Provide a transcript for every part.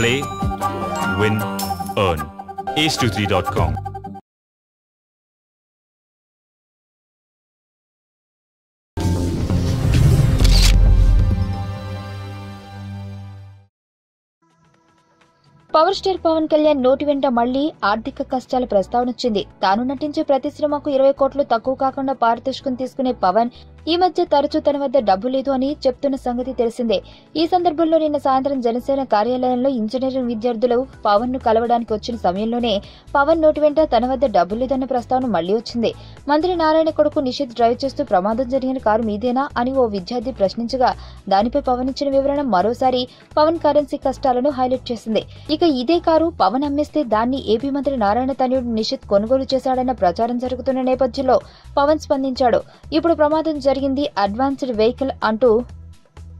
Play, win, earn. ace23.com. Power star Pawan Kalyan నోటి వెంట మళ్లీ ఆర్థిక కష్టాల ప్రస్తావన వచ్చింది. తాను నటించే ప్రతి సినిమాకు 20 కోట్లు తక్కువ కాకుండా పారితోషికం తీసుకునే పవన్ ఈ మధ్య తరచూ తన వద్ద డబ్బు లేదు అని చెప్తున్న సంగతి తెలిసిందే. ఈ సందర్భంలో నిన్న సాయంత్రం జనసేన కార్యాలయంలో ఇంజనీరింగ్ విద్యార్థులు పవన్ ను కలవడానికి వచ్చిన సమయంలోనే పవన్ నోటి వెంట తన వద్ద డబ్బు లేదన్న ప్రస్తావన మళ్లీ వచ్చింది. మంత్రి నారాయణ కొడుకు నిషిత్ డ్రైవ్ చేస్తూ ప్రమాదం జరిగిన కారు మీదేనా అని ఓ విద్యార్థి ప్రశ్నించగా దానిపై పవన్ ఇచ్చిన వివరణ మరోసారి పవన్ కరెన్సీ కష్టాలను హైలైట్ చేసింది. ఇక ఇదే కారు పవన్ అమ్మేస్తే దాన్ని ఏపీ మంత్రి నారాయణ తనయుడు నిషిత్ కొనుగోలు చేశాడన్న ప్రచారం జరుగుతున్న నేపథ్యంలో పవన్ స్పందించాడు. ఇప్పుడు ప్రమాదం జరిగింది అడ్వాన్స్డ్ వెహికల్ అంటూ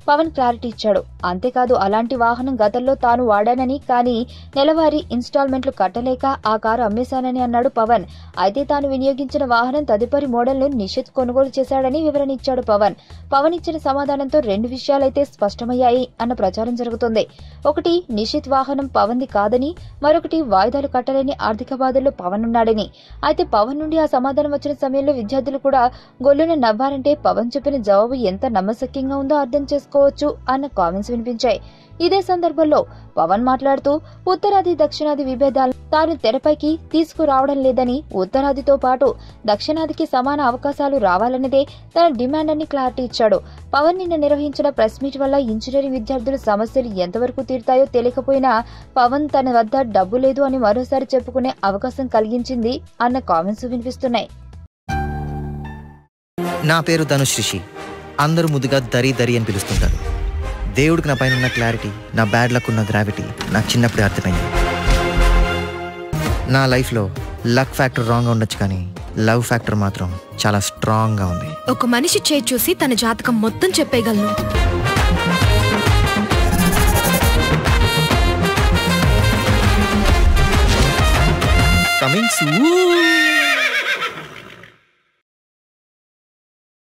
పవన్ క్లారిటీ ఇచ్చాడు. అంతేకాదు అలాంటి వాహనం గతంలో తాను వాడానని, కానీ నెలవారీ ఇన్స్టాల్మెంట్లు కట్టలేక ఆ కారు అమ్మేశానని అన్నాడు పవన్. అయితే తాను వినియోగించిన వాహనం తదుపరి మోడల్ ను నిషిత్ కొనుగోలు చేశాడని వివరణ ఇచ్చాడు పవన్. పవన్ ఇచ్చిన సమాధానంతో 2 విషయాలైతే స్పష్టమయ్యాయి అన్న ప్రచారం జరుగుతోంది. ఒకటి, నిషిత్ వాహనం పవన్ది కాదని, మరొకటి వాయిదాలు కట్టలేని ఆర్థిక బాధల్లో పవన్ ఉన్నాడని. అయితే పవన్ నుండి ఆ సమాధానం వచ్చిన సమయంలో విద్యార్థులు కూడా గొల్లున నవ్వారంటే పవన్ చెప్పిన జవాబు ఎంత నమ్మశక్యంగా ఉందో అర్థం చేసుకోవచ్చు అన్న కామెంట్స్ వినిపించాయి. ఇదే సందర్భంలో పవన్ మాట్లాడుతూ ఉత్తరాది దక్షిణాది విభేదాలను తాను తెరపైకి తీసుకురావడం లేదని, ఉత్తరాదితో పాటు దక్షిణాదికి సమాన అవకాశాలు రావాలన్నదే తన డిమాండ్ అని క్లారిటీ ఇచ్చాడు. పవన్ నిన్న నిర్వహించిన ప్రెస్ మీట్ వల్ల ఇంజనీరింగ్ విద్యార్థుల సమస్యలు ఎంతవరకు తీరుతాయో తెలియకపోయినా పవన్ తన వద్ద డబ్బు లేదు అని మరోసారి చెప్పుకునే అవకాశం కలిగించింది అన్న కామెంట్స్ వినిపిస్తున్నాయి. నా పేరు ధనుష్ రిషి. అందరూ ముద్దుగా దరి దరి అని పిలుస్తుంటారు. దేవుడికి నా పైన ఉన్న క్లారిటీ, నా బ్యాడ్ లక్ ఉన్న గ్రావిటీ నాకు చిన్నప్పుడే అర్థమైంది. నా లైఫ్లో లక్ ఫ్యాక్టర్ రాంగ్గా ఉండొచ్చు, కానీ లవ్ ఫ్యాక్టర్ మాత్రం చాలా స్ట్రాంగ్గా ఉంది. ఒక మనిషి చేయి చూసి తన జాతకం మొత్తం చెప్పేయగలను. Coming soon.